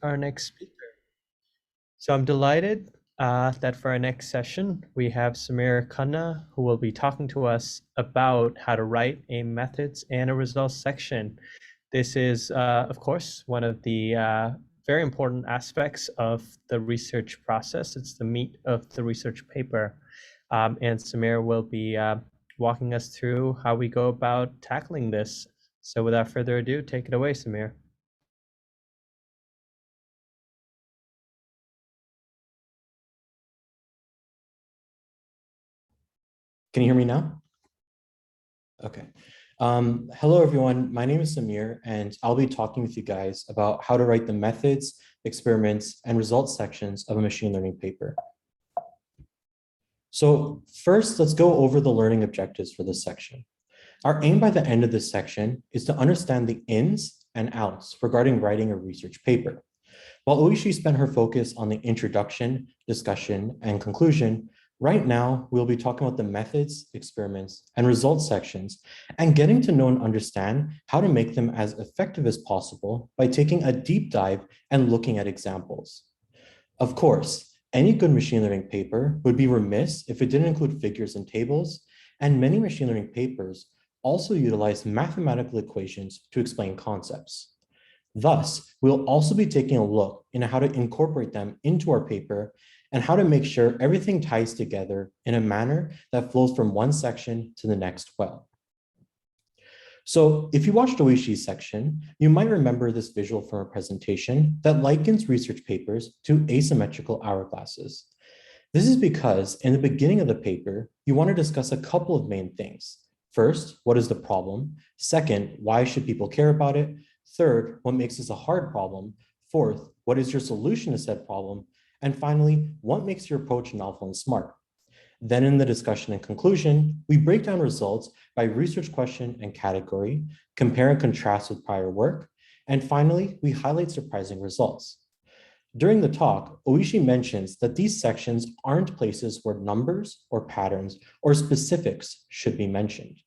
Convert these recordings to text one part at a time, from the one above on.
our next speaker. So I'm delighted that for our next session, we have Samir Khanna, who will be talking to us about how to write a methods and a results section. This is, of course, one of the very important aspects of the research process. It's the meat of the research paper. And Samir will be walking us through how we go about tackling this. So without further ado, take it away, Samir. Can you hear me now? Okay. Hello, everyone. My name is Samir, and I'll be talking with you guys about how to write the methods, experiments, and results sections of a machine learning paper. So first, let's go over the learning objectives for this section. Our aim by the end of this section is to understand the ins and outs regarding writing a research paper. While Oishi spent her focus on the introduction, discussion, and conclusion, right now we'll be talking about the methods, experiments, and results sections, and getting to know and understand how to make them as effective as possible by taking a deep dive and looking at examples. Of course, any good machine learning paper would be remiss if it didn't include figures and tables, and many machine learning papers also utilize mathematical equations to explain concepts. Thus, we'll also be taking a look into how to incorporate them into our paper and how to make sure everything ties together in a manner that flows from one section to the next well. So if you watched Oishi's section, you might remember this visual from a presentation that likens research papers to asymmetrical hourglasses. This is because in the beginning of the paper, you want to discuss a couple of main things. First, what is the problem? Second, why should people care about it? Third, what makes this a hard problem? Fourth, what is your solution to said problem? And finally, what makes your approach novel and smart? Then in the discussion and conclusion, we break down results by research question and category, compare and contrast with prior work, and finally, we highlight surprising results. During the talk, Oishi mentions that these sections aren't places where numbers or patterns or specifics should be mentioned.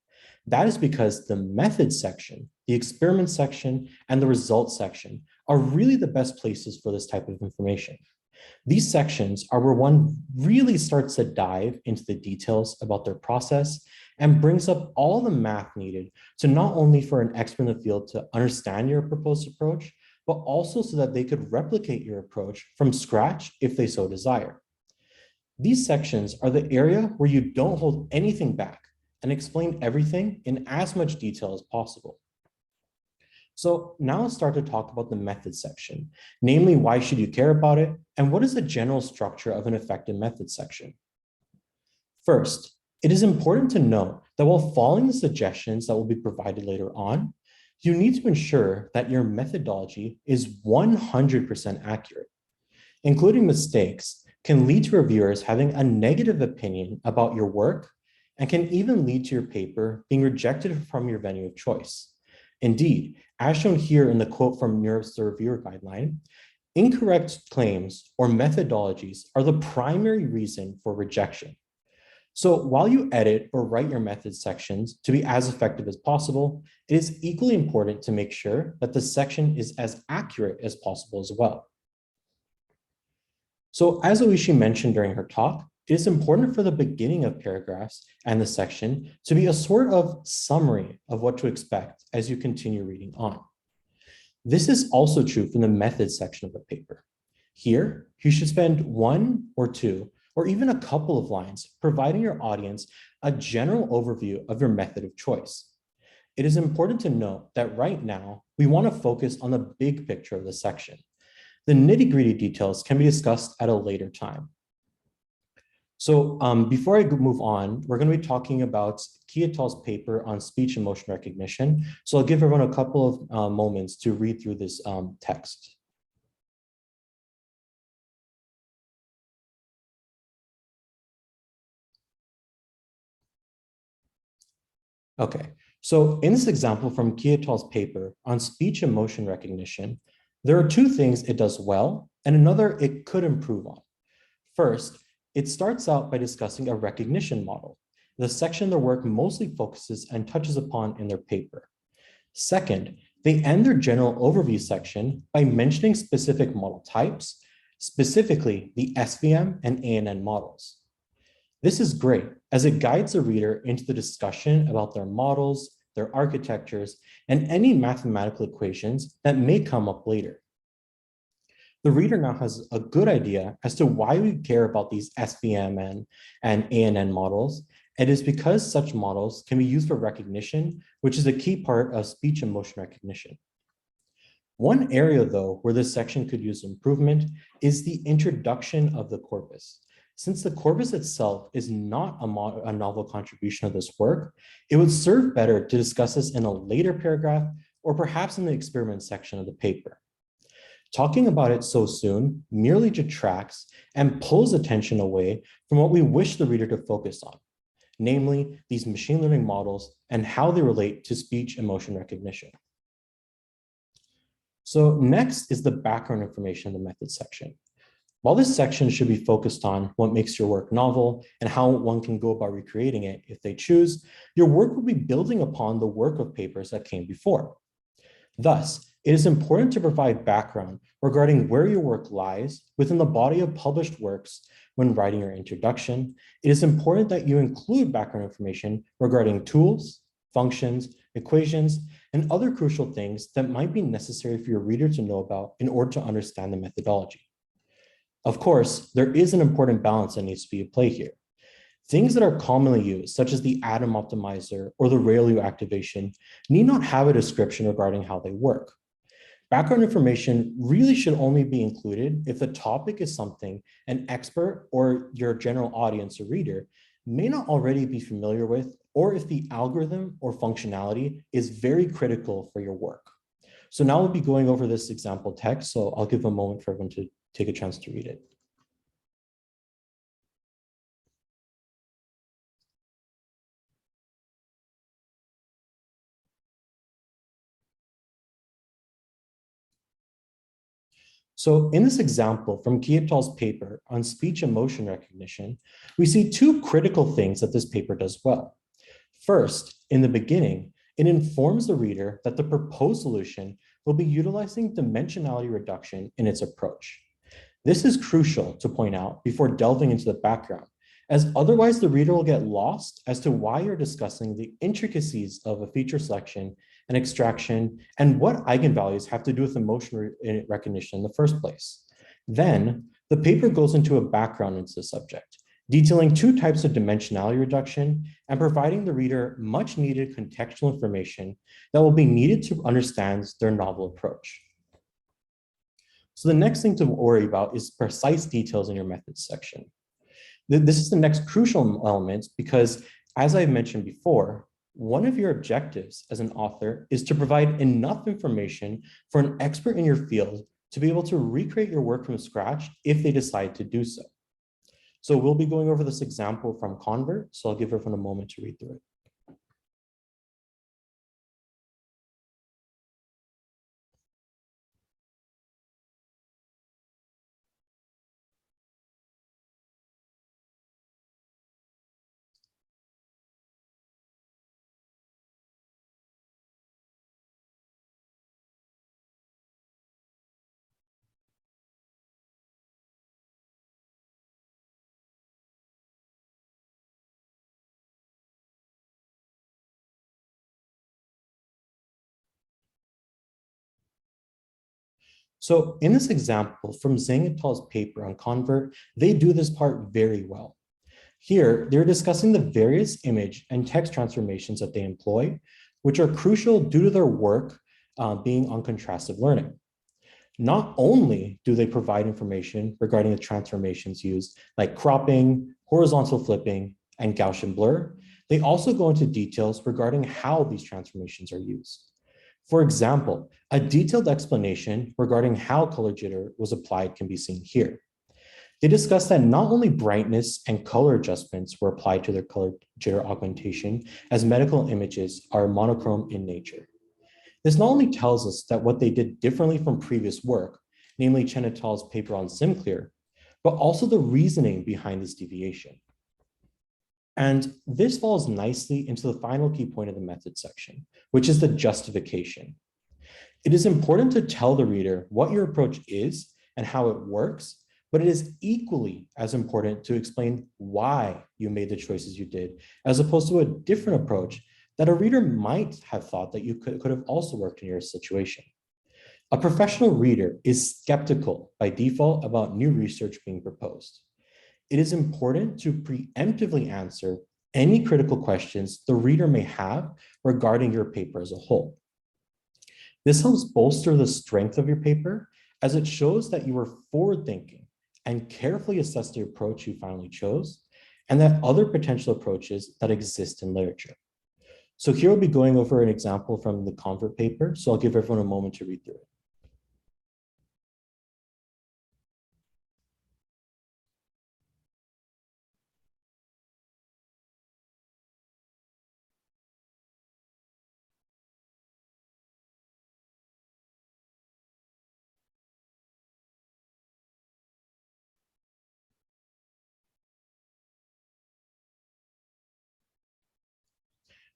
That is because the methods section, the experiment section, and the results section are really the best places for this type of information. These sections are where one really starts to dive into the details about their process and brings up all the math needed to not only for an expert in the field to understand your proposed approach, but also so that they could replicate your approach from scratch if they so desire. These sections are the area where you don't hold anything back and explain everything in as much detail as possible. So now let's start to talk about the methods section, namely why should you care about it and what is the general structure of an effective methods section. First, it is important to note that while following the suggestions that will be provided later on, you need to ensure that your methodology is 100% accurate. Including mistakes can lead to reviewers having a negative opinion about your work and can even lead to your paper being rejected from your venue of choice. Indeed, as shown here in the quote from Europe's reviewer guideline, incorrect claims or methodologies are the primary reason for rejection. So while you edit or write your methods sections to be as effective as possible, it is equally important to make sure that the section is as accurate as possible as well. So as Oishi mentioned during her talk, it is important for the beginning of paragraphs and the section to be a sort of summary of what to expect as you continue reading on. This is also true for the methods section of the paper. Here, you should spend one or two, or even a couple of lines providing your audience a general overview of your method of choice. It is important to note that right now, we want to focus on the big picture of the section. The nitty-gritty details can be discussed at a later time. So before I move on, we're going to be talking about Key et al.'s paper on speech and motion recognition. So I'll give everyone a couple of moments to read through this text. Okay, so in this example from Key et al.'s paper on speech and motion recognition, there are two things it does well and another it could improve on. First, it starts out by discussing a recognition model, the section their work mostly focuses and touches upon in their paper. Second, They end their general overview section by mentioning specific model types, specifically the SVM and ANN models. This is great as it guides the reader into the discussion about their models, their architectures, and any mathematical equations that may come up later. The reader now has a good idea as to why we care about these SVM and ANN models. It is because such models can be used for recognition, which is a key part of speech and motion recognition. One area, though, where this section could use improvement is the introduction of the corpus. Since the corpus itself is not a novel contribution of this work, it would serve better to discuss this in a later paragraph or perhaps in the experiment section of the paper. Talking about it so soon merely detracts and pulls attention away from what we wish the reader to focus on, namely these machine learning models and how they relate to speech and motion recognition. So next is the background information in the methods section. While this section should be focused on what makes your work novel and how one can go about recreating it if they choose, your work will be building upon the work of papers that came before. Thus, it is important to provide background regarding where your work lies within the body of published works when writing your introduction. It is important that you include background information regarding tools, functions, equations, and other crucial things that might be necessary for your reader to know about in order to understand the methodology. Of course, there is an important balance that needs to be at play here. Things that are commonly used, such as the atom optimizer or the ReLU activation, need not have a description regarding how they work. Background information really should only be included if the topic is something an expert or your general audience or reader may not already be familiar with, or if the algorithm or functionality is very critical for your work. So now we'll be going over this example text, so I'll give a moment for everyone to take a chance to read it. So in this example from Ki et al.'s paper on speech and motion recognition, we see two critical things that this paper does well. First, in the beginning, it informs the reader that the proposed solution will be utilizing dimensionality reduction in its approach. This is crucial to point out before delving into the background, as otherwise the reader will get lost as to why you're discussing the intricacies of a feature selection and extraction and what eigenvalues have to do with emotion recognition in the first place. Then the paper goes into a background into the subject, detailing two types of dimensionality reduction and providing the reader much needed contextual information that will be needed to understand their novel approach. So the next thing to worry about is precise details in your methods section. This is the next crucial element because, as I mentioned before, one of your objectives as an author is to provide enough information for an expert in your field to be able to recreate your work from scratch if they decide to do so. So we'll be going over this example from Convert, so I'll give everyone a moment to read through it. So in this example from Zhang et al.'s paper on Convert, they do this part very well. Here, they're discussing the various image and text transformations that they employ, which are crucial due to their work being on contrastive learning. Not only do they provide information regarding the transformations used, like cropping, horizontal flipping, and Gaussian blur, they also go into details regarding how these transformations are used. For example, a detailed explanation regarding how color jitter was applied can be seen here. They discuss that not only brightness and color adjustments were applied to their color jitter augmentation, as medical images are monochrome in nature. This not only tells us that what they did differently from previous work, namely Chen et al.'s paper on SimClear, but also the reasoning behind this deviation. And this falls nicely into the final key point of the method section, which is the justification. It is important to tell the reader what your approach is and how it works, but it is equally as important to explain why you made the choices you did, as opposed to a different approach that a reader might have thought that you could have also worked in your situation. A professional reader is skeptical by default about new research being proposed. It is important to preemptively answer any critical questions the reader may have regarding your paper as a whole. This helps bolster the strength of your paper as it shows that you were forward-thinking and carefully assessed the approach you finally chose and that other potential approaches that exist in literature. So here we'll be going over an example from the Convert paper, so I'll give everyone a moment to read through it.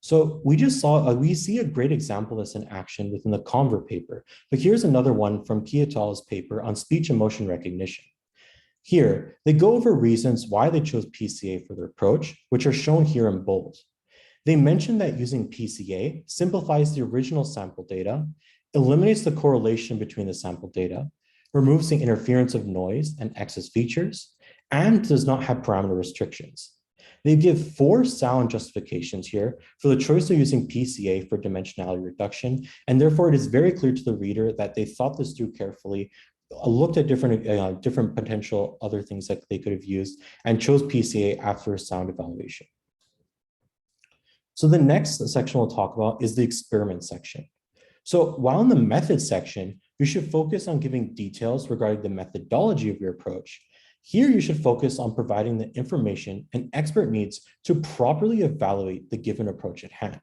So we just saw, we see a great example of this in action within the Convert paper, but here's another one from Piatal's paper on speech and motion recognition. Here, they go over reasons why they chose PCA for their approach, which are shown here in bold. They mention that using PCA simplifies the original sample data, eliminates the correlation between the sample data, removes the interference of noise and excess features, and does not have parameter restrictions. They give 4 sound justifications here for the choice of using PCA for dimensionality reduction, and therefore it is very clear to the reader that they thought this through carefully, looked at different potential other things that they could have used, and chose PCA after a sound evaluation. So the next section we'll talk about is the experiment section. So while in the method section, you should focus on giving details regarding the methodology of your approach. Here, you should focus on providing the information an expert needs to properly evaluate the given approach at hand.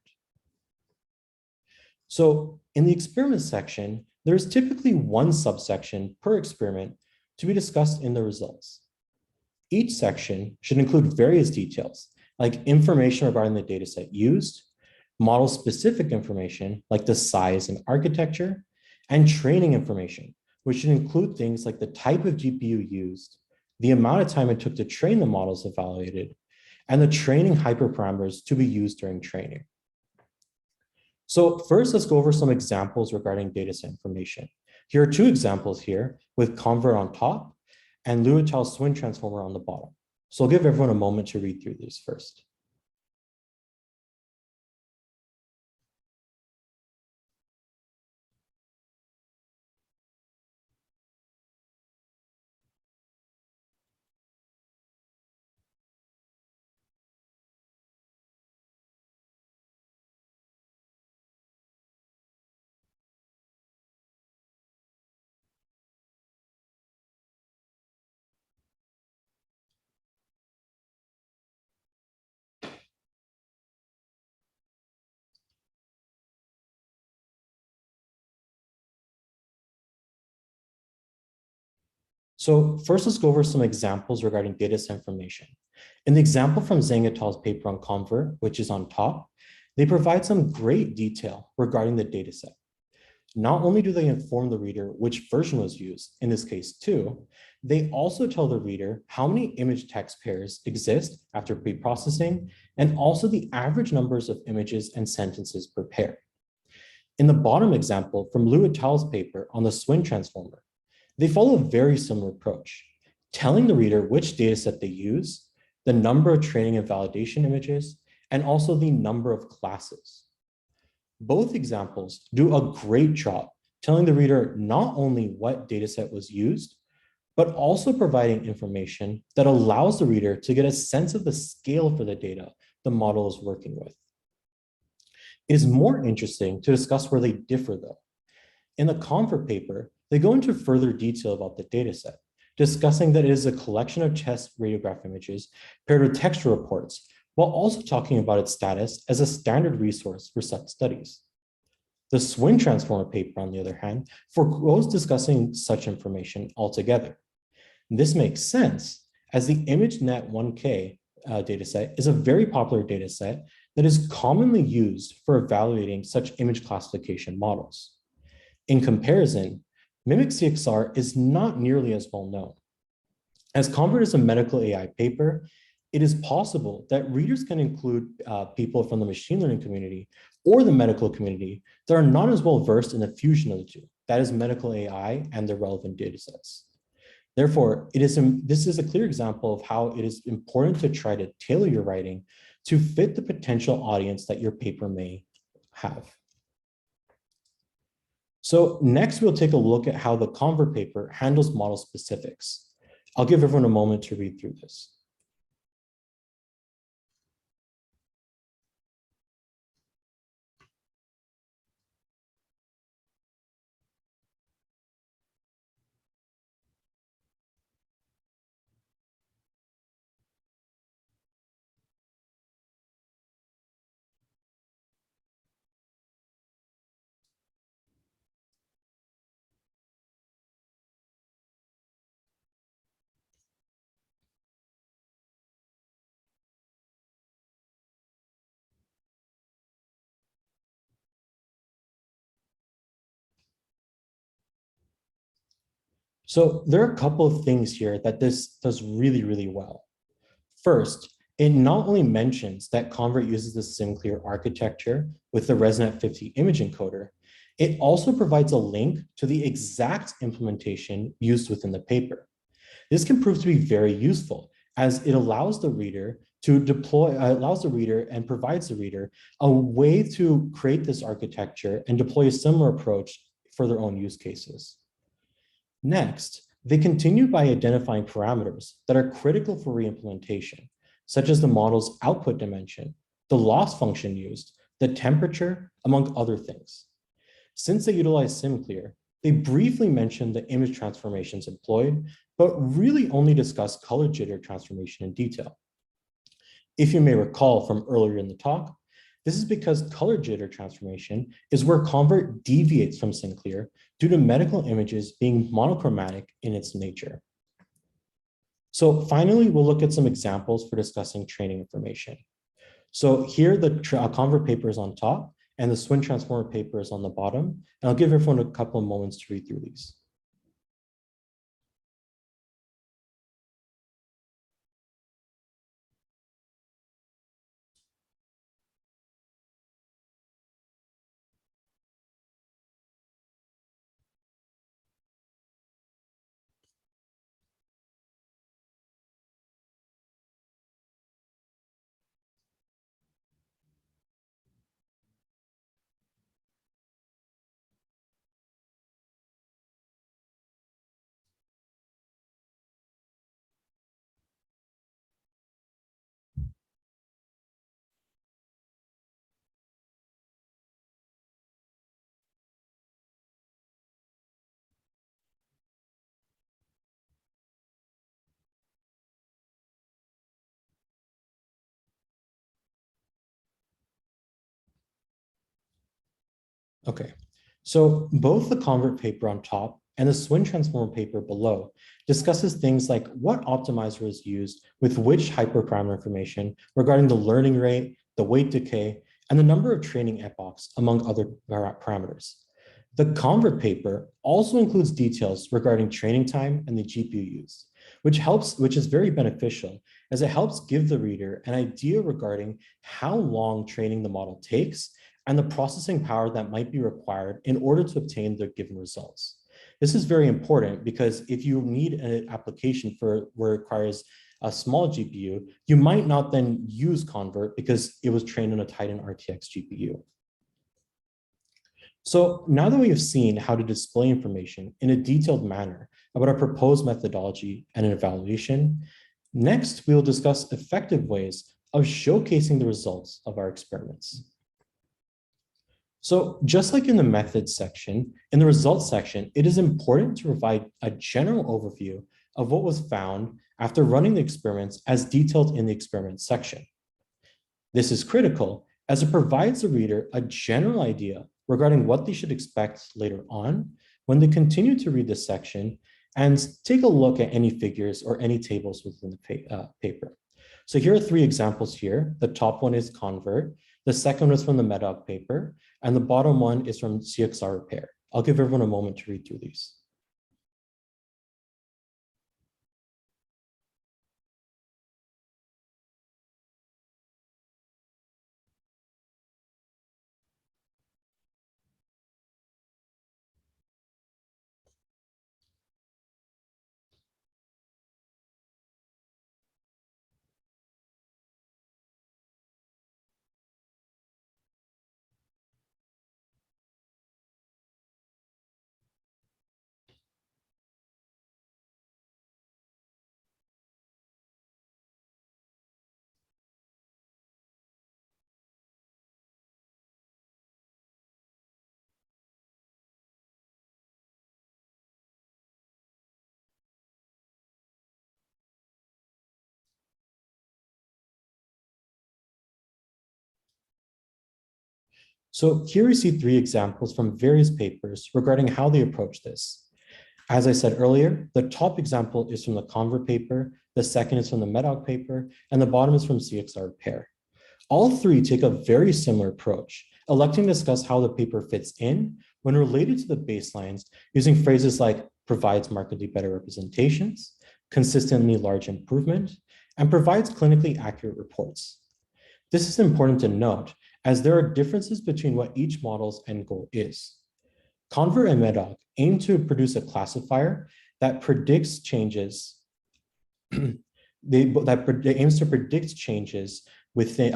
So in the experiment section, there is typically one subsection per experiment to be discussed in the results. Each section should include various details, like information regarding the dataset used, model-specific information, like the size and architecture, and training information, which should include things like the type of GPU used, the amount of time it took to train the models evaluated, and the training hyperparameters to be used during training. So first, let's go over some examples regarding dataset information. Here are 2 examples here with Convert on top and Lewis swing transformer on the bottom. So I'll give everyone a moment to read through these first. So first, let's go over some examples regarding dataset information. In the example from Zhang et al.'s paper on Convert, which is on top, they provide some great detail regarding the dataset. Not only do they inform the reader which version was used, in this case 2, they also tell the reader how many image text pairs exist after pre-processing, and also the average numbers of images and sentences per pair. In the bottom example from Liu et al.'s paper on the swing transformer, they follow a very similar approach, telling the reader which dataset they use, the number of training and validation images, and also the number of classes. Both examples do a great job telling the reader not only what dataset was used, but also providing information that allows the reader to get a sense of the scale for the data the model is working with. It is more interesting to discuss where they differ though. In the Convert paper, they go into further detail about the dataset, discussing that it is a collection of chest radiograph images paired with texture reports, while also talking about its status as a standard resource for such studies. The swing transformer paper, on the other hand, forgoes discussing such information altogether. This makes sense, as the ImageNet 1K dataset is a very popular dataset that is commonly used for evaluating such image classification models. In comparison, Mimic CXR is not nearly as well known. As Convert is a medical AI paper, it is possible that readers can include people from the machine learning community or the medical community that are not as well versed in the fusion of the two, that is medical AI and the relevant data sets. Therefore, this is a clear example of how it is important to try to tailor your writing to fit the potential audience that your paper may have. So next, we'll take a look at how the Convert paper handles model specifics. I'll give everyone a moment to read through this. So there are a couple of things here that this does really, really well. First, it not only mentions that Convert uses the SimClear architecture with the ResNet 50 image encoder, it also provides a link to the exact implementation used within the paper. This can prove to be very useful as it allows the reader to and provides the reader a way to create this architecture and deploy a similar approach for their own use cases. Next, they continue by identifying parameters that are critical for reimplementation, such as the model's output dimension, the loss function used, the temperature, among other things. Since they utilize SimClear, they briefly mention the image transformations employed, but really only discuss color jitter transformation in detail. If you may recall from earlier in the talk, this is because color jitter transformation is where Convert deviates from SimClear due to medical images being monochromatic in its nature. So finally, we'll look at some examples for discussing training information. So here the Convert paper is on top and the Swin Transformer paper is on the bottom. And I'll give everyone a couple of moments to read through these. Okay, so both the Convert paper on top and the Swin Transformer paper below discusses things like what optimizer is used with which hyperparameter information regarding the learning rate, the weight decay, and the number of training epochs, among other parameters. The Convert paper also includes details regarding training time and the GPU used, which is very beneficial as it helps give the reader an idea regarding how long training the model takes and the processing power that might be required in order to obtain the given results. This is very important because if you need an application where it requires a small GPU, you might not then use Convert because it was trained on a Titan RTX GPU. So now that we have seen how to display information in a detailed manner about our proposed methodology and an evaluation, next we will discuss effective ways of showcasing the results of our experiments. So just like in the methods section, in the results section, it is important to provide a general overview of what was found after running the experiments as detailed in the experiment section. This is critical as it provides the reader a general idea regarding what they should expect later on when they continue to read this section and take a look at any figures or any tables within the paper. So here are three examples here. The top one is Convert, the second is from the MedUp paper, and the bottom one is from CXR Repair. I'll give everyone a moment to read through these. So here we see 3 examples from various papers regarding how they approach this. As I said earlier, the top example is from the Conver paper, the second is from the Medoc paper, and the bottom is from CXR pair. All 3 take a very similar approach, electing to discuss how the paper fits in when related to the baselines using phrases like provides markedly better representations, consistently large improvement, and provides clinically accurate reports. This is important to note as there are differences between what each model's end goal is. Conver and Medoc aim to produce a classifier that predicts changes. Aims to predict changes within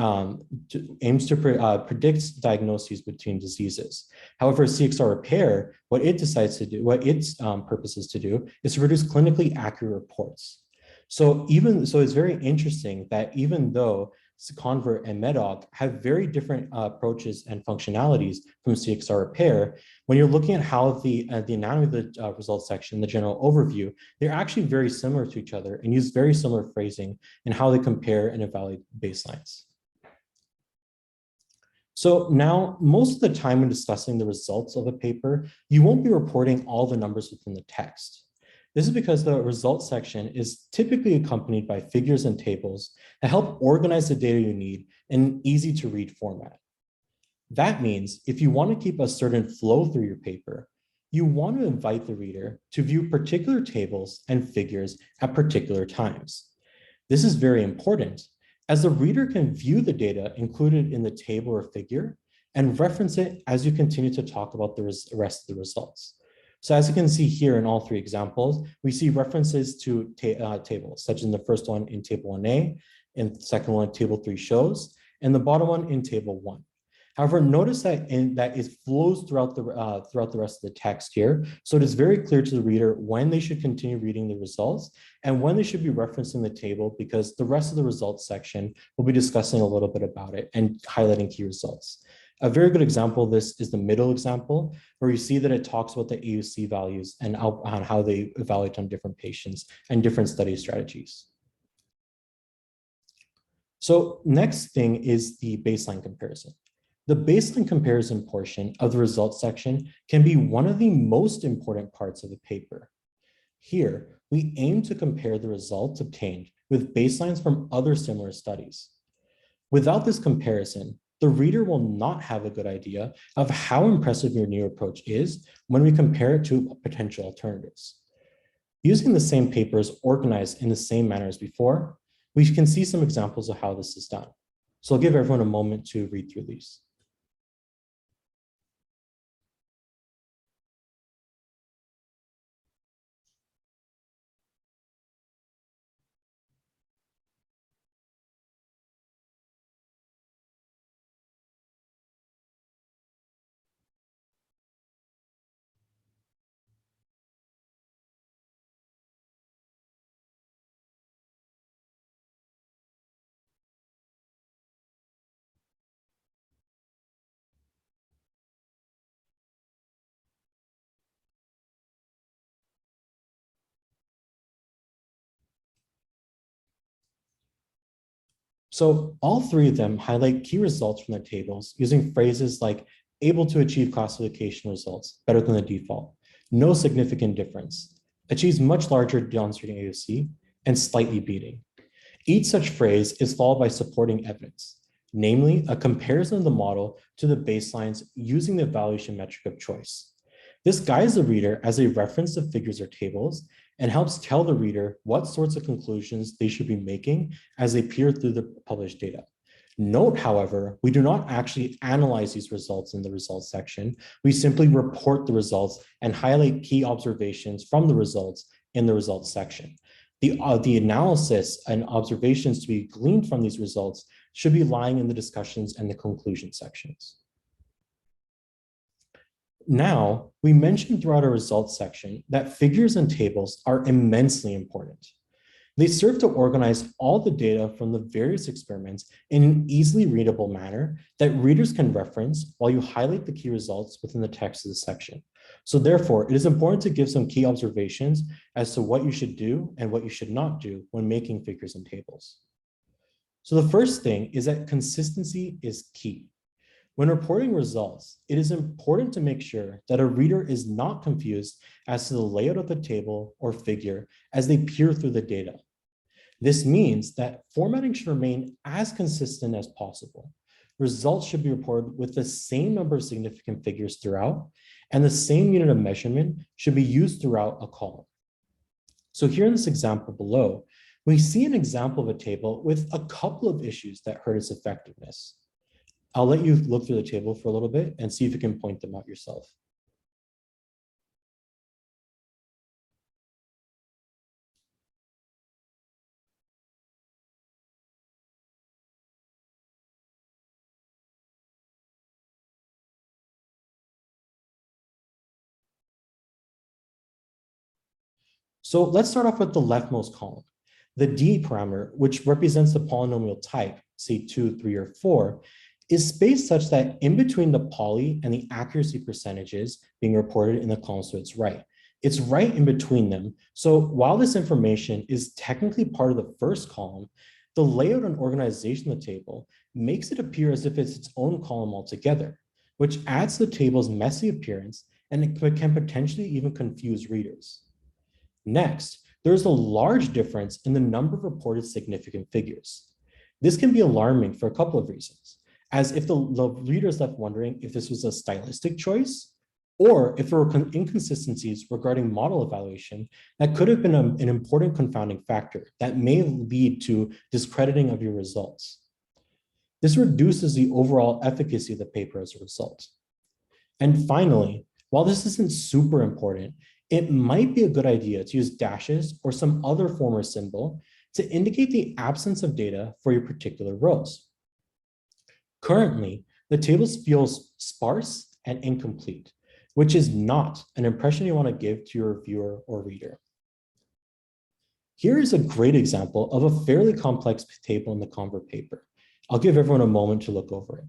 predicts diagnoses between diseases. However, CXR repair, what it decides to do, what its purpose is to do, is to produce clinically accurate reports. So it's very interesting that even though Conver and Medoc have very different approaches and functionalities from CXR repair, when you're looking at how the anatomy of the results section, the general overview, they're actually very similar to each other and use very similar phrasing in how they compare and evaluate baselines. So now, most of the time when discussing the results of a paper, you won't be reporting all the numbers within the text. This is because the results section is typically accompanied by figures and tables that help organize the data you need in an easy to read format. That means if you want to keep a certain flow through your paper, you want to invite the reader to view particular tables and figures at particular times. This is very important as the reader can view the data included in the table or figure and reference it as you continue to talk about the rest of the results. So as you can see here in all 3 examples, we see references to tables, such as in the first one in table 1A, in the second one, table 3 shows, and the bottom one in table 1. However, notice that it flows throughout the rest of the text here. So it is very clear to the reader when they should continue reading the results and when they should be referencing the table, because the rest of the results section will be discussing a little bit about it and highlighting key results. A very good example of this is the middle example, where you see that it talks about the AUC values and on how they evaluate on different patients and different study strategies. So next thing is the baseline comparison. The baseline comparison portion of the results section can be one of the most important parts of a paper. Here, we aim to compare the results obtained with baselines from other similar studies. Without this comparison, the reader will not have a good idea of how impressive your new approach is when we compare it to potential alternatives. Using the same papers organized in the same manner as before, we can see some examples of how this is done. So I'll give everyone a moment to read through these. So all 3 of them highlight key results from their tables using phrases like able to achieve classification results better than the default, no significant difference, achieves much larger downstream AUC, and slightly beating. Each such phrase is followed by supporting evidence, namely a comparison of the model to the baselines using the evaluation metric of choice. This guides the reader as a reference to figures or tables and helps tell the reader what sorts of conclusions they should be making as they peer through the published data. Note, however, we do not actually analyze these results in the results section. We simply report the results and highlight key observations from the results in the results section. The analysis and observations to be gleaned from these results should be lying in the discussions and the conclusion sections. Now, we mentioned throughout our results section that figures and tables are immensely important. They serve to organize all the data from the various experiments in an easily readable manner that readers can reference while you highlight the key results within the text of the section. So therefore, it is important to give some key observations as to what you should do and what you should not do when making figures and tables. So the first thing is that consistency is key. When reporting results, it is important to make sure that a reader is not confused as to the layout of the table or figure as they peer through the data. This means that formatting should remain as consistent as possible. Results should be reported with the same number of significant figures throughout, and the same unit of measurement should be used throughout a column. So here in this example below, we see an example of a table with a couple of issues that hurt its effectiveness. I'll let you look through the table for a little bit and see if you can point them out yourself. So let's start off with the leftmost column. The D parameter, which represents the polynomial type, say 2, 3, or 4, is spaced such that in between the poly and the accuracy percentages being reported in the column to its right. It's right in between them. So while this information is technically part of the first column, the layout and organization of the table makes it appear as if it's its own column altogether, which adds to the table's messy appearance and it can potentially even confuse readers. Next, there's a large difference in the number of reported significant figures. This can be alarming for a couple of reasons, as if the reader is left wondering if this was a stylistic choice or if there were inconsistencies regarding model evaluation that could have been an important confounding factor that may lead to discrediting of your results. This reduces the overall efficacy of the paper as a result. And finally, while this isn't super important, it might be a good idea to use dashes or some other form or symbol to indicate the absence of data for your particular rows. Currently, the tables feel sparse and incomplete, which is not an impression you want to give to your viewer or reader. Here is a great example of a fairly complex table in the Convert paper. I'll give everyone a moment to look over it.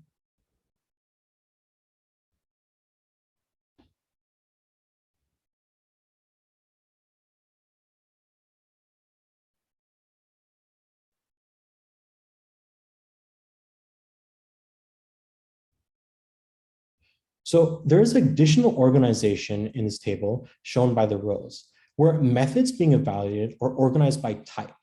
So there is additional organization in this table shown by the rows, where methods being evaluated are organized by type,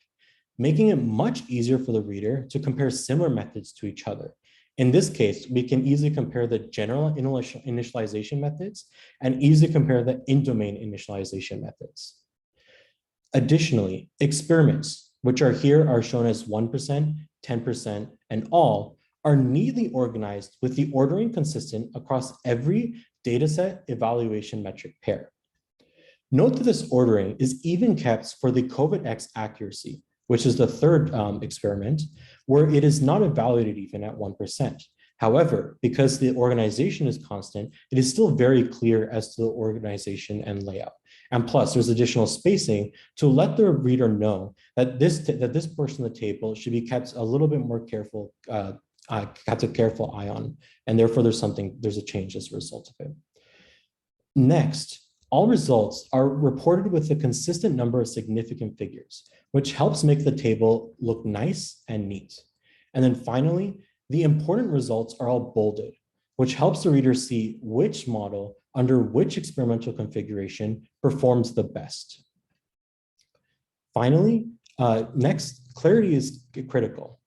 making it much easier for the reader to compare similar methods to each other. In this case, we can easily compare the general initialization methods and easily compare the in-domain initialization methods. Additionally, experiments, which are here are shown as 1%, 10%, and all, are neatly organized with the ordering consistent across every dataset evaluation metric pair. Note that this ordering is even kept for the COVID-X accuracy, which is the third experiment, where it is not evaluated even at 1%. However, because the organization is constant, it is still very clear as to the organization and layout. And plus, there's additional spacing to let the reader know that this portion of the table should be kept a little bit more careful, kept a careful eye on, and therefore there's a change as a result of it. Next, all results are reported with a consistent number of significant figures, which helps make the table look nice and neat. And then finally, the important results are all bolded, which helps the reader see which model under which experimental configuration performs the best. Finally, next, clarity is critical.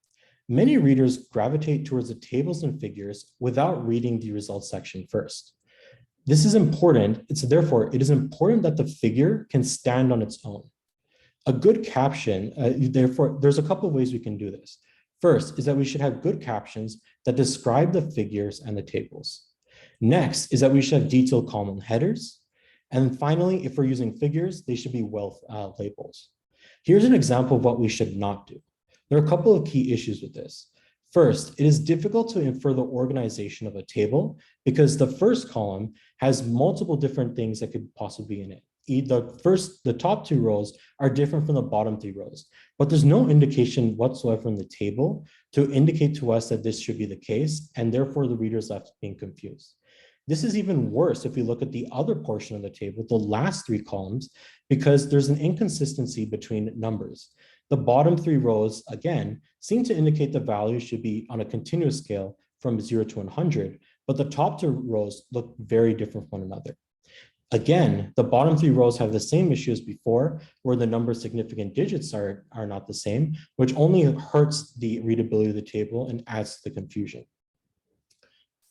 Many readers gravitate towards the tables and figures without reading the results section first. This is important. Therefore, it is important that the figure can stand on its own. A good caption, therefore, there's a couple of ways we can do this. First is that we should have good captions that describe the figures and the tables. Next is that we should have detailed column headers. And finally, if we're using figures, they should be well labels. Here's an example of what we should not do. There are a couple of key issues with this. First, it is difficult to infer the organization of a table because the first column has multiple different things that could possibly be in it. The top two rows are different from the bottom three rows, but there's no indication whatsoever in the table to indicate to us that this should be the case, and therefore the reader's left being confused. This is even worse if we look at the other portion of the table, the last three columns, because there's an inconsistency between numbers. The bottom three rows, again, seem to indicate the values should be on a continuous scale from 0 to 100, but the top two rows look very different from one another. Again, the bottom three rows have the same issue as before, where the number of significant digits are not the same, which only hurts the readability of the table and adds to the confusion.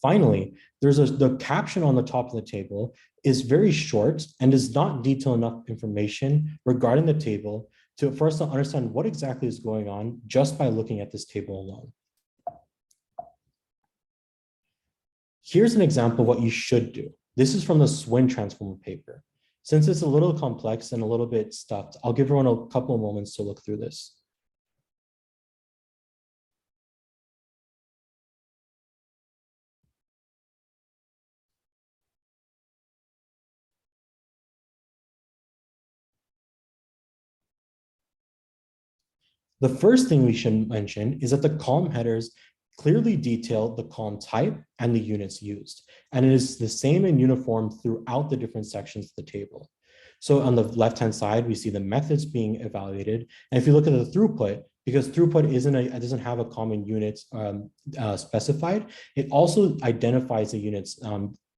Finally, the caption on the top of the table is very short and does not detail enough information regarding the table for us to understand what exactly is going on just by looking at this table alone. Here's an example of what you should do. This is from the Swin transformer paper. Since it's a little complex and a little bit stuffed, I'll give everyone a couple of moments to look through this. The first thing we should mention is that the column headers clearly detail the column type and the units used, and it is the same and uniform throughout the different sections of the table. So on the left-hand side, we see the methods being evaluated, and if you look at the throughput, because throughput doesn't have a common unit specified, it also identifies the units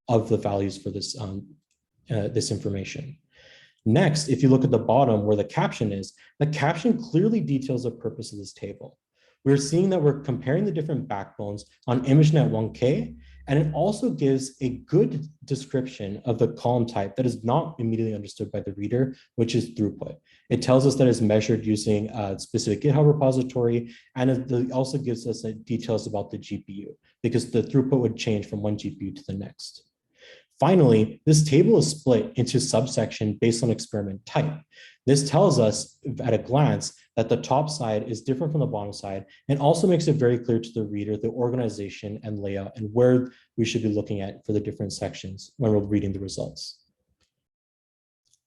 of the values for this information. Next, if you look at the bottom where the caption is, the caption clearly details the purpose of this table. We're seeing that we're comparing the different backbones on ImageNet 1K, and it also gives a good description of the column type that is not immediately understood by the reader, which is throughput. It tells us that it's measured using a specific GitHub repository, and it also gives us details about the GPU, because the throughput would change from one GPU to the next. Finally, this table is split into subsection based on experiment type. This tells us at a glance that the top side is different from the bottom side, and also makes it very clear to the reader the organization and layout and where we should be looking at for the different sections when we're reading the results.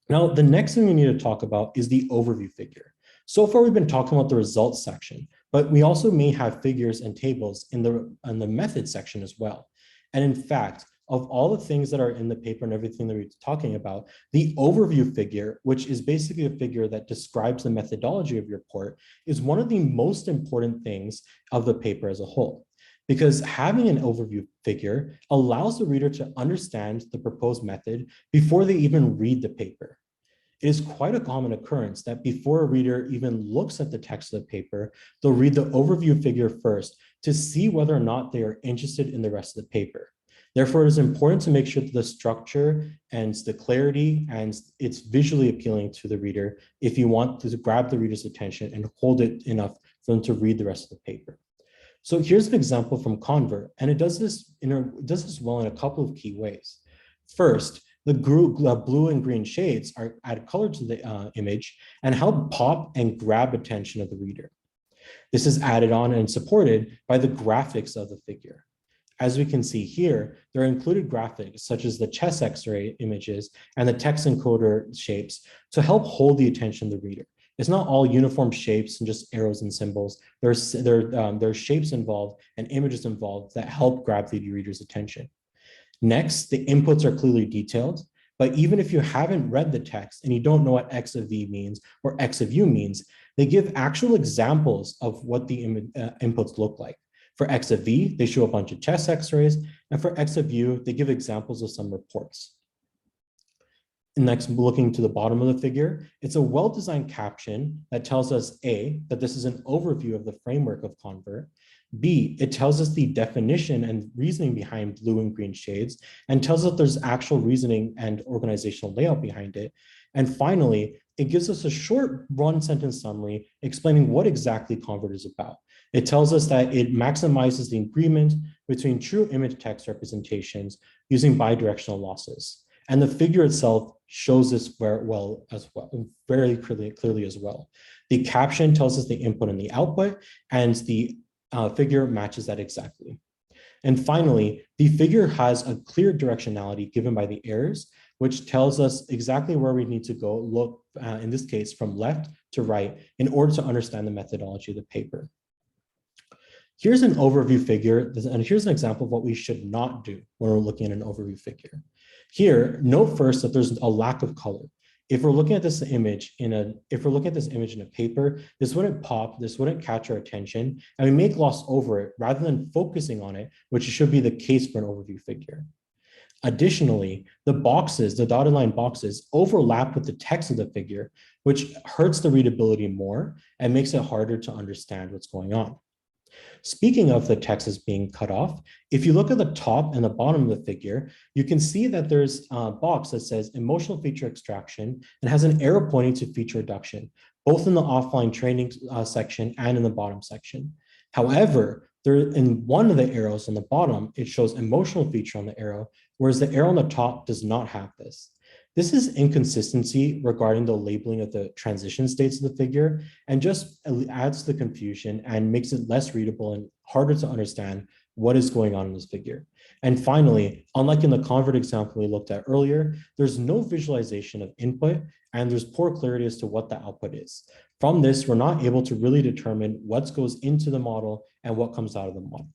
Now, the next thing we need to talk about is the overview figure. So far, we've been talking about the results section, but we also may have figures and tables in the method section as well. And in fact, of all the things that are in the paper and everything that we're talking about, the overview figure, which is basically a figure that describes the methodology of your report, is one of the most important things of the paper as a whole. Because having an overview figure allows the reader to understand the proposed method before they even read the paper. It is quite a common occurrence that before a reader even looks at the text of the paper, they'll read the overview figure first to see whether or not they are interested in the rest of the paper. Therefore, it is important to make sure that the structure and the clarity and it's visually appealing to the reader if you want to grab the reader's attention and hold it enough for them to read the rest of the paper. So here's an example from Convert, and it does this well in a couple of key ways. First, the blue and green shades add color to the image and help pop and grab attention of the reader. This is added on and supported by the graphics of the figure. As we can see here, there are included graphics such as the chest X-ray images and the text encoder shapes to help hold the attention of the reader. It's not all uniform shapes and just arrows and symbols. There's shapes involved and images involved that help grab the reader's attention. Next, the inputs are clearly detailed, but even if you haven't read the text and you don't know what X of V means or X of U means, they give actual examples of what the inputs look like. For X of V, they show a bunch of chest X-rays, and for X of U, they give examples of some reports. Next, looking to the bottom of the figure, it's a well-designed caption that tells us A, that this is an overview of the framework of Convert, B, it tells us the definition and reasoning behind blue and green shades and tells us there's actual reasoning and organizational layout behind it. And finally, it gives us a short one-sentence summary explaining what exactly Convert is about. It tells us that it maximizes the agreement between true image text representations using bidirectional losses. And the figure itself shows this very clearly as well. The caption tells us the input and the output, and the figure matches that exactly. And finally, the figure has a clear directionality given by the arrows, which tells us exactly where we need to go look, in this case, from left to right, in order to understand the methodology of the paper. Here's an overview figure, and here's an example of what we should not do when we're looking at an overview figure. Here, note first that there's a lack of color. If we're looking at this image in a paper, this wouldn't pop, this wouldn't catch our attention, and we may gloss over it rather than focusing on it, which should be the case for an overview figure. Additionally, the boxes, the dotted line boxes, overlap with the text of the figure, which hurts the readability more and makes it harder to understand what's going on. Speaking of the text as being cut off, if you look at the top and the bottom of the figure, you can see that there's a box that says emotional feature extraction and has an arrow pointing to feature reduction, both in the offline training section and in the bottom section. However, in one of the arrows on the bottom, it shows emotional feature on the arrow, whereas the arrow on the top does not have this. This is inconsistency regarding the labeling of the transition states of the figure and just adds to the confusion and makes it less readable and harder to understand what is going on in this figure. And finally, unlike in the Convert example we looked at earlier, there's no visualization of input and there's poor clarity as to what the output is. From this, we're not able to really determine what goes into the model and what comes out of the model.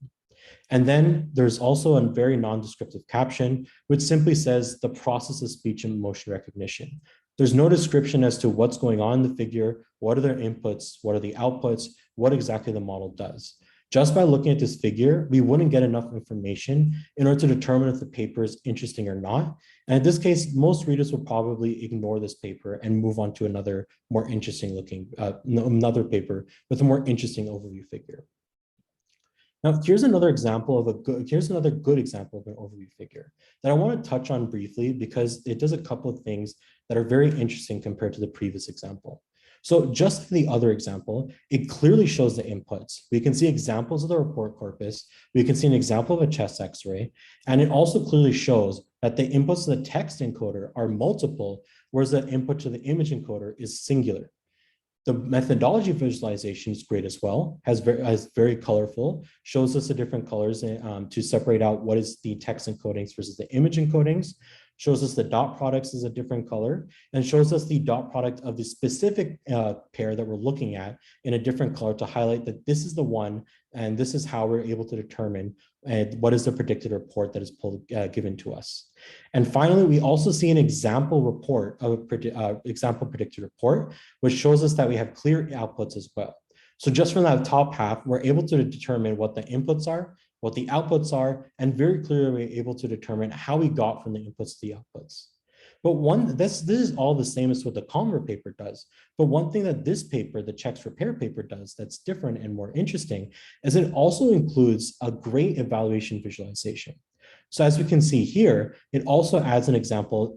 And then there's also a very non-descriptive caption, which simply says the process of speech and motion recognition. There's no description as to what's going on in the figure, what are their inputs, what are the outputs, what exactly the model does. Just by looking at this figure, we wouldn't get enough information in order to determine if the paper is interesting or not. And in this case, most readers will probably ignore this paper and move on to another more interesting looking, another paper with a more interesting overview figure. Now, here's another example of here's another good example of an overview figure that I want to touch on briefly because it does a couple of things that are very interesting compared to the previous example. So just like the other example, it clearly shows the inputs. We can see examples of the report corpus. We can see an example of a chest x-ray. And it also clearly shows that the inputs to the text encoder are multiple, whereas the input to the image encoder is singular. The methodology visualization is great as well, has very colorful, shows us the different colors to separate out what is the text encodings versus the image encodings, shows us the dot products as a different color, and shows us the dot product of the specific pair that we're looking at in a different color to highlight that this is the one, and this is how we're able to determine what is the predicted report that is given to us. And finally, we also see an example report of example predicted report, which shows us that we have clear outputs as well. So just from that top half, we're able to determine what the inputs are, what the outputs are, and very clearly we're able to determine how we got from the inputs to the outputs. But this is all the same as what the Convert paper does. But one thing that this paper, the checks repair paper, does that's different and more interesting is it also includes a great evaluation visualization. So as we can see here, it also adds an example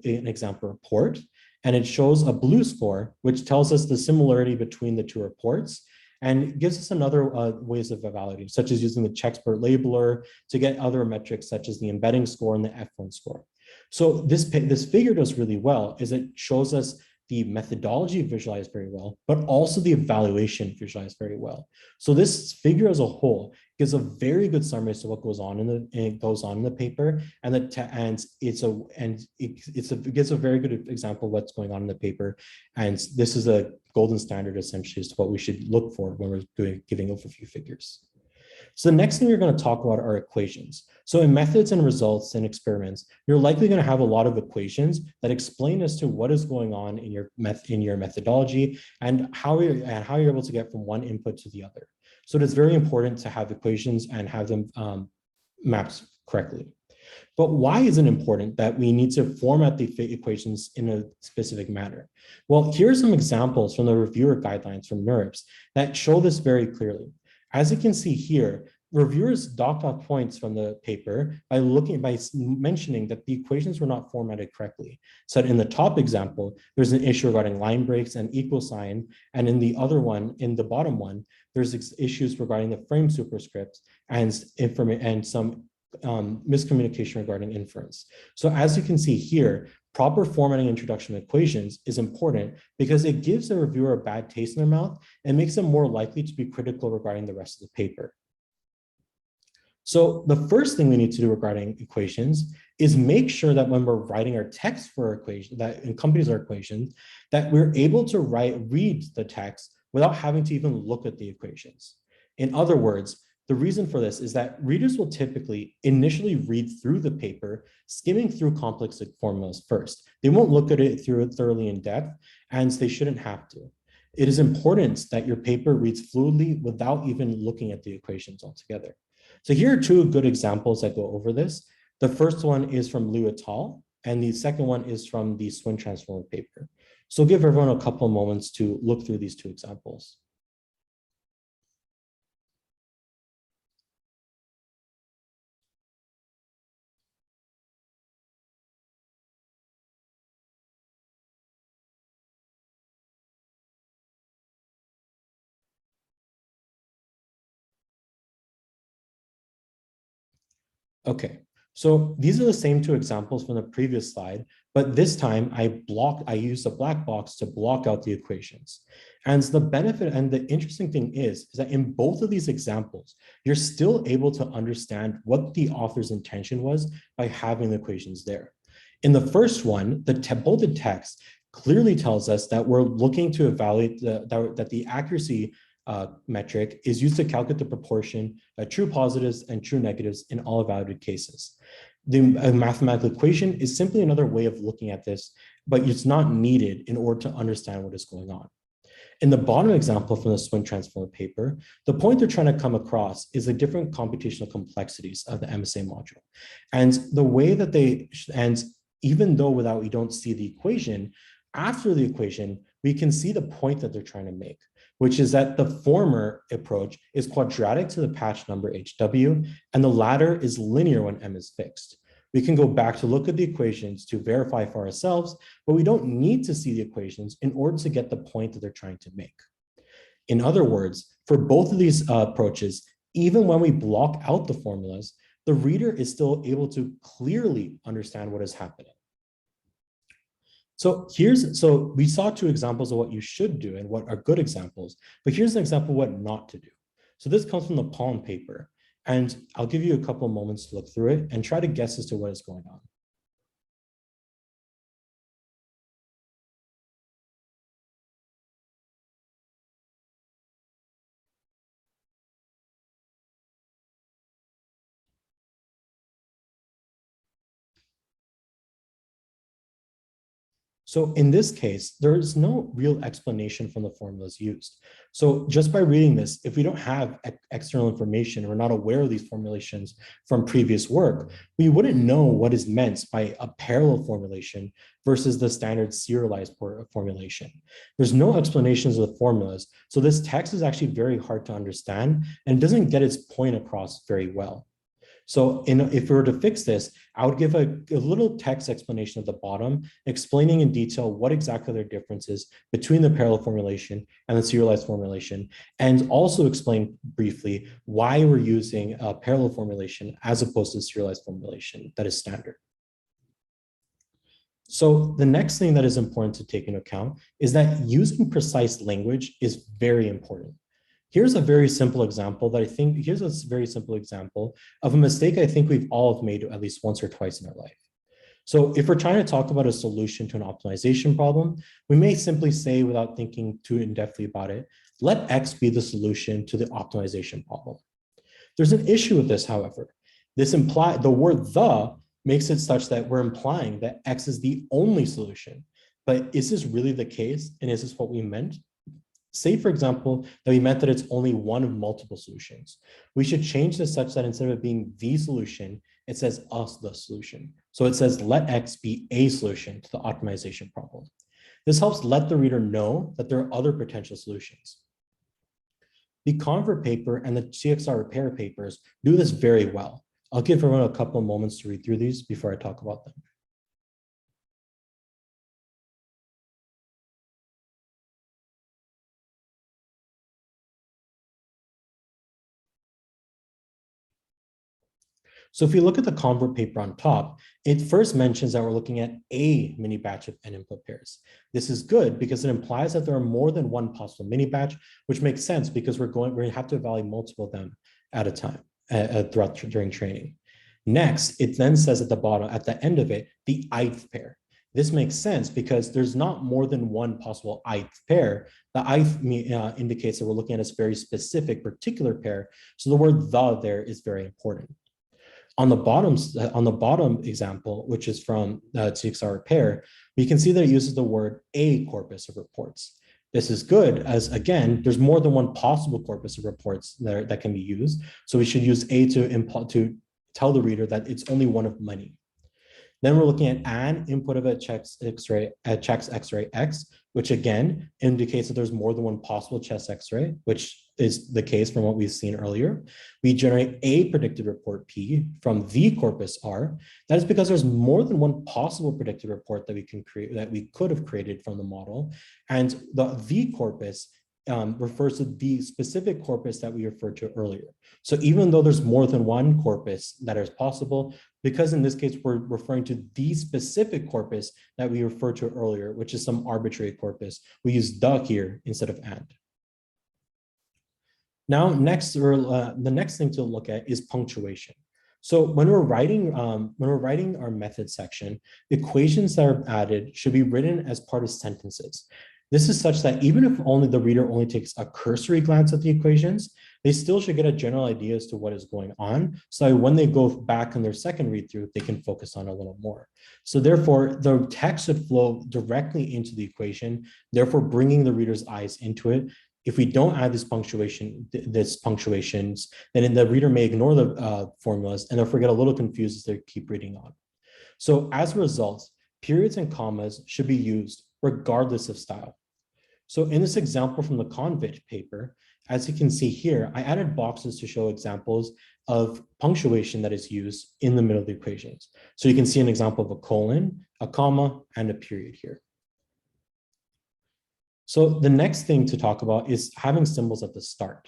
report, and it shows a blue score, which tells us the similarity between the two reports, and gives us another ways of evaluating, such as using the Chexpert labeler to get other metrics such as the embedding score and the F1 score. So this figure does really well, is it shows us the methodology visualized very well, but also the evaluation visualized very well. So this figure as a whole gives a very good summary as to what goes on in the paper, and it gives a very good example of what's going on in the paper. And this is a golden standard essentially as to what we should look for when we're giving overview figures. So the next thing we're going to talk about are equations. So in methods and results and experiments, you're likely going to have a lot of equations that explain as to what is going on in your methodology and how you're able to get from one input to the other. So it is very important to have equations and have them mapped correctly. But why is it important that we need to format the equations in a specific manner? Well, here are some examples from the reviewer guidelines from NeurIPS that show this very clearly. As you can see here, reviewers docked off points from the paper by mentioning that the equations were not formatted correctly. So in the top example, there's an issue regarding line breaks and equal sign. And in the other one, in the bottom one, there's issues regarding the frame superscript and some miscommunication regarding inference. So as you can see here, proper formatting introduction of equations is important because it gives the reviewer a bad taste in their mouth and makes them more likely to be critical regarding the rest of the paper. So the first thing we need to do regarding equations is make sure that when we're writing our text for our equation that accompanies our equation, that we're able to read the text without having to even look at the equations. In other words, the reason for this is that readers will typically initially read through the paper, skimming through complex formulas first. They won't look at it through thoroughly in depth, and they shouldn't have to. It is important that your paper reads fluidly without even looking at the equations altogether. So here are two good examples that go over this. The first one is from Liu et al., and the second one is from the Swin Transformer paper. So give everyone a couple of moments to look through these two examples. Okay, so these are the same two examples from the previous slide, but this time I used a black box to block out the equations. And the benefit and the interesting thing is that in both of these examples, you're still able to understand what the author's intention was by having the equations there. In the first one, the bolded text clearly tells us that we're looking to evaluate that the accuracy metric is used to calculate the proportion of true positives and true negatives in all evaluated cases. The mathematical equation is simply another way of looking at this, but it's not needed in order to understand what is going on. In the bottom example from the Swin Transformer paper, the point they're trying to come across is the different computational complexities of the MSA module. And the way that even though we don't see the equation, after the equation, we can see the point that they're trying to make, which is that the former approach is quadratic to the patch number HW, and the latter is linear when M is fixed. We can go back to look at the equations to verify for ourselves, but we don't need to see the equations in order to get the point that they're trying to make. In other words, for both of these approaches, even when we block out the formulas, the reader is still able to clearly understand what is happening. So we saw two examples of what you should do and what are good examples, but here's an example of what not to do. So this comes from the Palm paper, and I'll give you a couple of moments to look through it and try to guess as to what is going on. So in this case, there is no real explanation from the formulas used. So just by reading this, if we don't have external information, we're not aware of these formulations from previous work, we wouldn't know what is meant by a parallel formulation versus the standard serialized formulation. There's no explanations of the formulas, so this text is actually very hard to understand and doesn't get its point across very well. So if we were to fix this, I would give a little text explanation at the bottom, explaining in detail what exactly the difference is between the parallel formulation and the serialized formulation, and also explain briefly why we're using a parallel formulation as opposed to serialized formulation that is standard. So the next thing that is important to take into account is that using precise language is very important. Here's a very simple example of a mistake I think we've all made at least once or twice in our life. So if we're trying to talk about a solution to an optimization problem, we may simply say, without thinking too in-depthly about it, let X be the solution to the optimization problem. There's an issue with this, however. The word "the" makes it such that we're implying that X is the only solution. But is this really the case? And is this what we meant? Say, for example, that we meant that it's only one of multiple solutions. We should change this such that instead of it being the solution, it says us the solution. So it says let X be a solution to the optimization problem. This helps let the reader know that there are other potential solutions. The convert paper and the CXR repair papers do this very well. I'll give everyone a couple of moments to read through these before I talk about them. So if you look at the convert paper on top, it first mentions that we're looking at a mini batch of n input pairs. This is good because it implies that there are more than one possible mini batch, which makes sense because we have to evaluate multiple of them at a time during training. Next, it then says at the bottom, at the end of it, the ith pair. This makes sense because there's not more than one possible ith pair. The ith indicates that we're looking at a very specific particular pair. So the word the there is very important. On the bottom example, which is from CXR repair, we can see that it uses the word a corpus of reports. This is good as, again, there's more than one possible corpus of reports that can be used. So we should use a to tell the reader that it's only one of many. Then we're looking at an input of a checks X-ray X, which again indicates that there's more than one possible chest X-ray, which is the case from what we've seen earlier. We generate a predicted report P from the corpus R. That is because there's more than one possible predicted report that we can create, that we could have created from the model. And the corpus refers to the specific corpus that we referred to earlier. So even though there's more than one corpus that is possible, because in this case, we're referring to the specific corpus that we referred to earlier, which is some arbitrary corpus, we use the here instead of and. Now, the next thing to look at is punctuation. So when we're writing our method section, equations that are added should be written as part of sentences. This is such that even if the reader only takes a cursory glance at the equations, they still should get a general idea as to what is going on. So that when they go back in their second read through, they can focus on a little more. So therefore, the text should flow directly into the equation, therefore bringing the reader's eyes into it. If we don't add this punctuations, then the reader may ignore the formulas and therefore get a little confused as they keep reading on. So as a result, periods and commas should be used regardless of style. So in this example from the convit paper, as you can see here, I added boxes to show examples of punctuation that is used in the middle of the equations. So you can see an example of a colon, a comma, and a period here. So the next thing to talk about is having symbols at the start.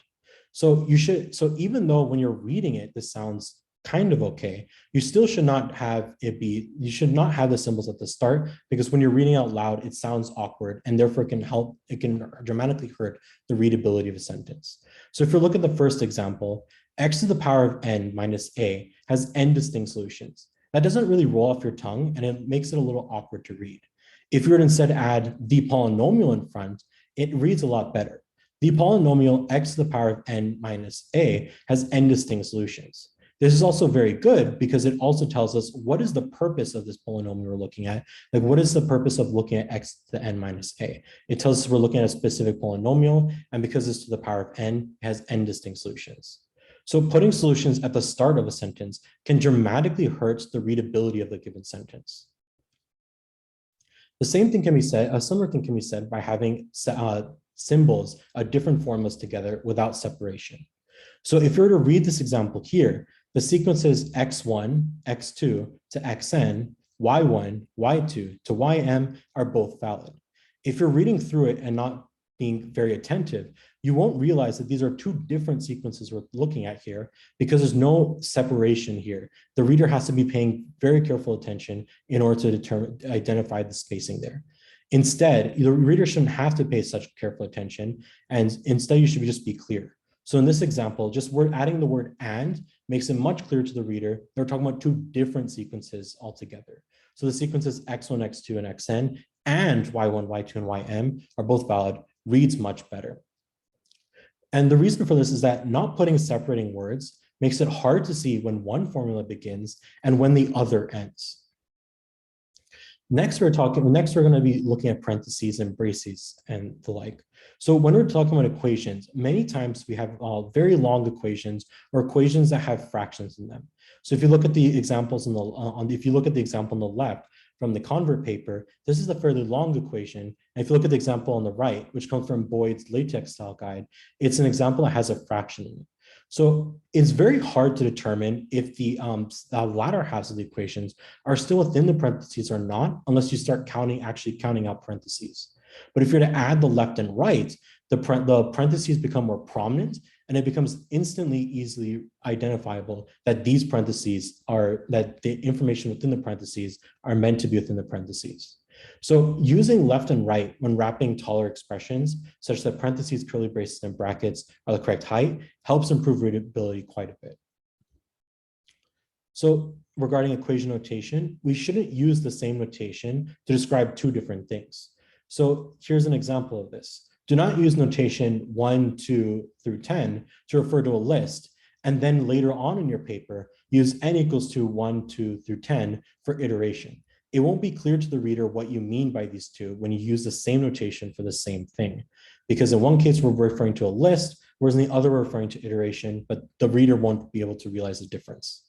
So even though when you're reading it, this sounds kind of okay, you still should not have you should not have the symbols at the start, because when you're reading out loud, it sounds awkward and therefore it can dramatically hurt the readability of a sentence. So if you look at the first example, x to the power of n minus a has n distinct solutions. That doesn't really roll off your tongue and it makes it a little awkward to read. If you were to instead add the polynomial in front, it reads a lot better. The polynomial x to the power of n minus a has n distinct solutions. This is also very good because it also tells us what is the purpose of this polynomial we're looking at. Like, what is the purpose of looking at x to the n minus a? It tells us we're looking at a specific polynomial, and because it's to the power of n, it has n distinct solutions. So putting solutions at the start of a sentence can dramatically hurt the readability of the given sentence. The same thing can be said, a similar thing can be said by having symbols of different formulas together without separation. So if you were to read this example here, the sequences x1, x2 to xn, y1, y2 to ym are both valid. If you're reading through it and not being very attentive, you won't realize that these are two different sequences we're looking at here because there's no separation here. The reader has to be paying very careful attention in order to identify the spacing there. Instead, the reader shouldn't have to pay such careful attention, and instead you should just be clear. So in this example, we're adding the word and makes it much clearer to the reader. They're talking about two different sequences altogether. So the sequences x1, x2, and xn and y1, y2, and ym are both valid, reads much better. And the reason for this is that not putting separating words makes it hard to see when one formula begins and when the other ends. Next, we're going to be looking at parentheses and braces and the like. So when we're talking about equations, many times we have very long equations or equations that have fractions in them. So if you look at the examples if you look at the example on the left, from the convert paper, this is a fairly long equation. And if you look at the example on the right, which comes from Boyd's LaTeX style guide, it's an example that has a fraction in it. So it's very hard to determine if the latter halves of the equations are still within the parentheses or not, unless you start actually counting out parentheses. But if you're to add the left and right, the parentheses become more prominent, and it becomes instantly easily identifiable that these parentheses that the information within the parentheses are meant to be within the parentheses. So using left and right when wrapping taller expressions, such that parentheses, curly braces, and brackets are the correct height, helps improve readability quite a bit. So regarding equation notation, we shouldn't use the same notation to describe two different things. So here's an example of this. Do not use notation 1, 2 through 10 to refer to a list, and then later on in your paper, use n equals to 1, 2 through 10 for iteration. It won't be clear to the reader what you mean by these two when you use the same notation for the same thing. Because in one case, we're referring to a list, whereas in the other, we're referring to iteration, but the reader won't be able to realize the difference.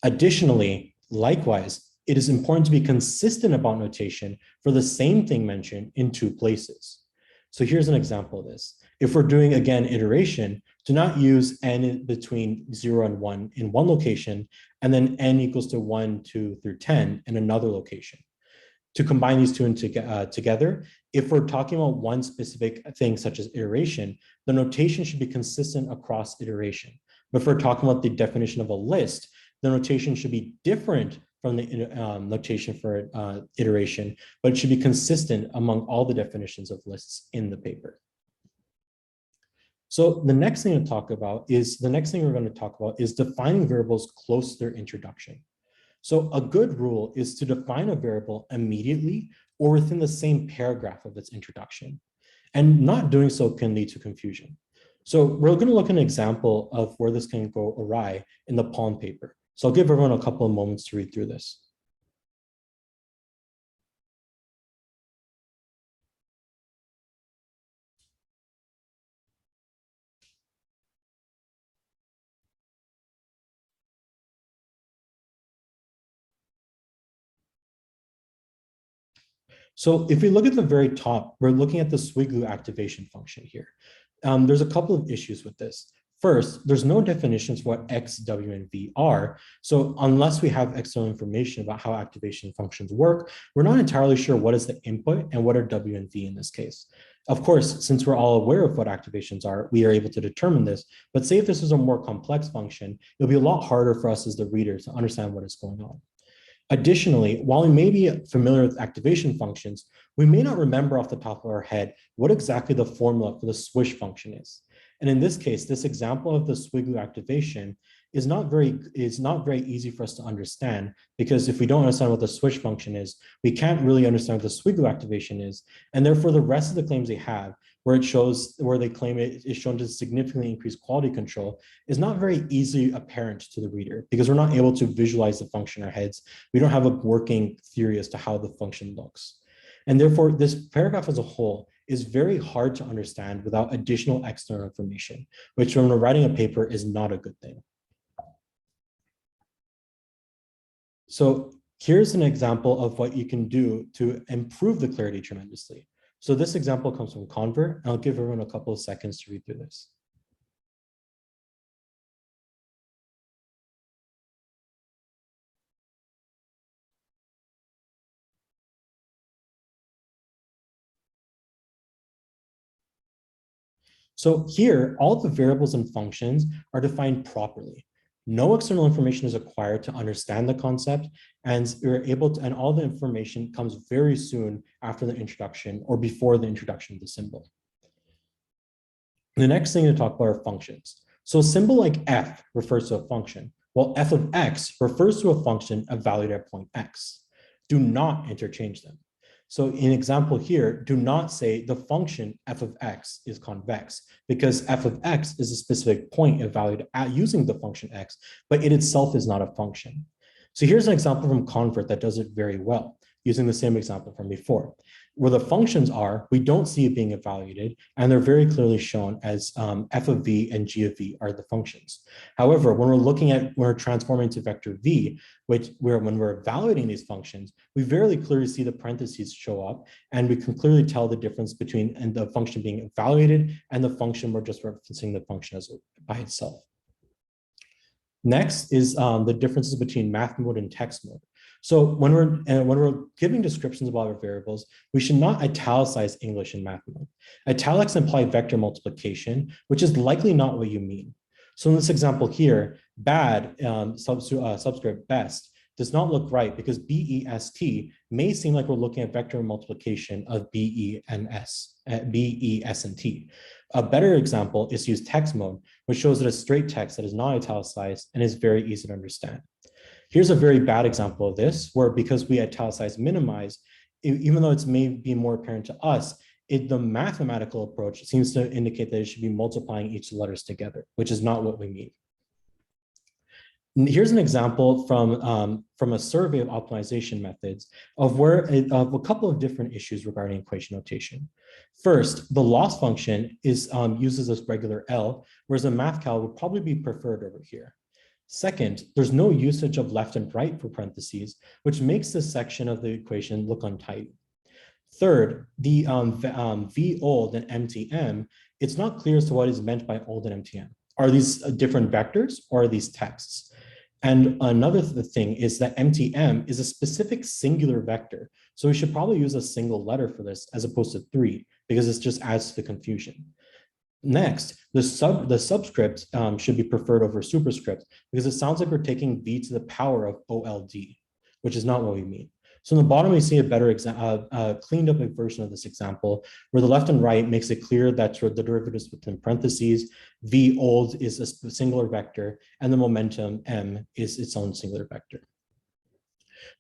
Additionally, likewise, it is important to be consistent about notation for the same thing mentioned in two places. So here's an example of this. If we're doing, again, iteration, do not use n between 0 and 1 in one location, and then n equals to 1, 2 through 10 in another location. To combine these two together, if we're talking about one specific thing, such as iteration, the notation should be consistent across iteration. But if we're talking about the definition of a list, the notation should be different from the notation for iteration, but it should be consistent among all the definitions of lists in the paper. So the next thing we're going to talk about is defining variables close to their introduction. So a good rule is to define a variable immediately or within the same paragraph of its introduction. And not doing so can lead to confusion. So we're going to look at an example of where this can go awry in the Palm paper. So I'll give everyone a couple of moments to read through this. So if we look at the very top, we're looking at the Swiglu activation function here. There's a couple of issues with this. First, there's no definitions for what X, W, and V are. So unless we have external information about how activation functions work, we're not entirely sure what is the input and what are W and V in this case. Of course, since we're all aware of what activations are, we are able to determine this. But say if this is a more complex function, it'll be a lot harder for us as the reader to understand what is going on. Additionally, while we may be familiar with activation functions, we may not remember off the top of our head what exactly the formula for the swish function is. And in this case, this example of the Swiglu activation is not very easy for us to understand, because if we don't understand what the swish function is, we can't really understand what the Swiglu activation is. And therefore, the rest of the claims they have, where they claim it is shown to significantly increase quality control, is not very easily apparent to the reader, because we're not able to visualize the function in our heads. We don't have a working theory as to how the function looks. And therefore, this paragraph as a whole is very hard to understand without additional external information, which when we're writing a paper is not a good thing. So here's an example of what you can do to improve the clarity tremendously. So this example comes from Convert, and I'll give everyone a couple of seconds to read through this. So here, all the variables and functions are defined properly. No external information is acquired to understand the concept, and all the information comes very soon after the introduction or before the introduction of the symbol. The next thing to talk about are functions. So a symbol like f refers to a function, while f of x refers to a function evaluated at point x. Do not interchange them. So in example here, do not say the function f of x is convex, because f of x is a specific point evaluated at using the function x, but it itself is not a function. So here's an example from Convert that does it very well, using the same example from before. Where the functions are, we don't see it being evaluated, and they're very clearly shown as f of v and g of v are the functions. However, when we're transforming to vector v, when we're evaluating these functions, we very clearly see the parentheses show up, and we can clearly tell the difference between the function being evaluated and the function we're just referencing the function as by itself. Next is the differences between math mode and text mode. So when we're giving descriptions about our variables, we should not italicize English in math mode. Italics imply vector multiplication, which is likely not what you mean. So in this example here, bad subscript best does not look right because BEST may seem like we're looking at vector multiplication of B, E, S, and T. A better example is to use text mode, which shows that a straight text that is not italicized and is very easy to understand. Here's a very bad example of this, where because we italicize minimize, even though it's may be more apparent to us, the mathematical approach seems to indicate that it should be multiplying each letters together, which is not what we mean. Here's an example from a survey of optimization methods of a couple of different issues regarding equation notation. First, the loss function uses this regular L, whereas a mathcal would probably be preferred over here. Second, there's no usage of left and right for parentheses, which makes this section of the equation look untidy. Third, the V old and MTM, it's not clear as to what is meant by old and MTM. Are these different vectors or are these texts? And another thing is that MTM is a specific singular vector. So we should probably use a single letter for this as opposed to 3, because this just adds to the confusion. Next, the subscript should be preferred over superscript because it sounds like we're taking v to the power of OLD, which is not what we mean. So in the bottom, we see a better cleaned up version of this example, where the left and right makes it clear that the derivatives within parentheses, v old is a singular vector, and the momentum m is its own singular vector.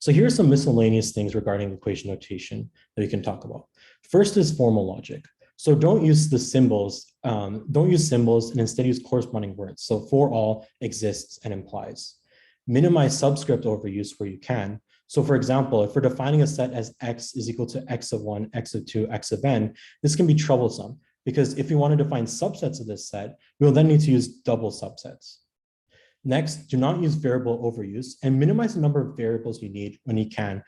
So here are some miscellaneous things regarding equation notation that we can talk about. First is formal logic. So don't use the symbols, and instead use corresponding words. So for all, exists, and implies. Minimize subscript overuse where you can. So for example, if we're defining a set as x is equal to x of 1, x of 2, x of n, this can be troublesome because if we want to define subsets of this set, we'll then need to use double subsets. Next, do not use variable overuse and minimize the number of variables you need when you can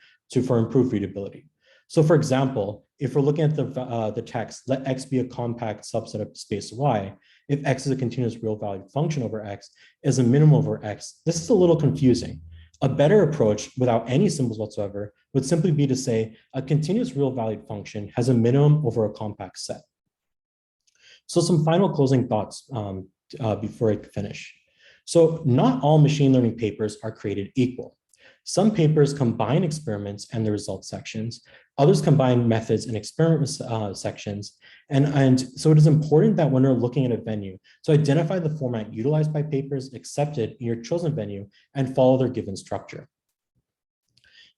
for improved readability. So for example, if we're looking at the text, let x be a compact subset of space y. If x is a continuous real valued function over x is a minimum over x, this is a little confusing. A better approach without any symbols whatsoever would simply be to say a continuous real valued function has a minimum over a compact set. So some final closing thoughts before I finish. So not all machine learning papers are created equal. Some papers combine experiments and the results sections. Others combine methods and experiment sections. And so it is important that when we're looking at a venue, to identify the format utilized by papers accepted in your chosen venue and follow their given structure.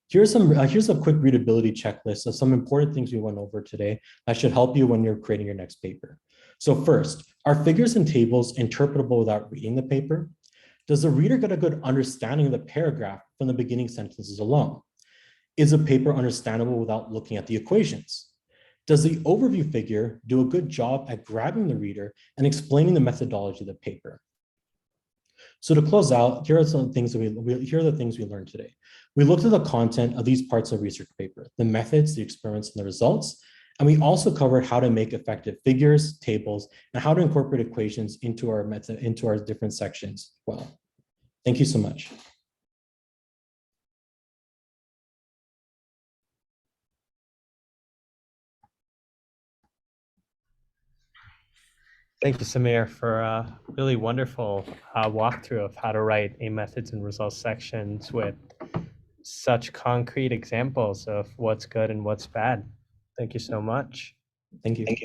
Here's a quick readability checklist of some important things we went over today that should help you when you're creating your next paper. So first, are figures and tables interpretable without reading the paper? Does the reader get a good understanding of the paragraph from the beginning sentences alone? Is a paper understandable without looking at the equations? Does the overview figure do a good job at grabbing the reader and explaining the methodology of the paper? So to close out, here are the things we learned today. We looked at the content of these parts of research paper, the methods, the experiments, and the results. And we also covered how to make effective figures, tables, and how to incorporate equations into our different sections. Well, thank you so much. Thank you, Samir, for a really wonderful walkthrough of how to write a methods and results sections with such concrete examples of what's good and what's bad. Thank you so much. Thank you.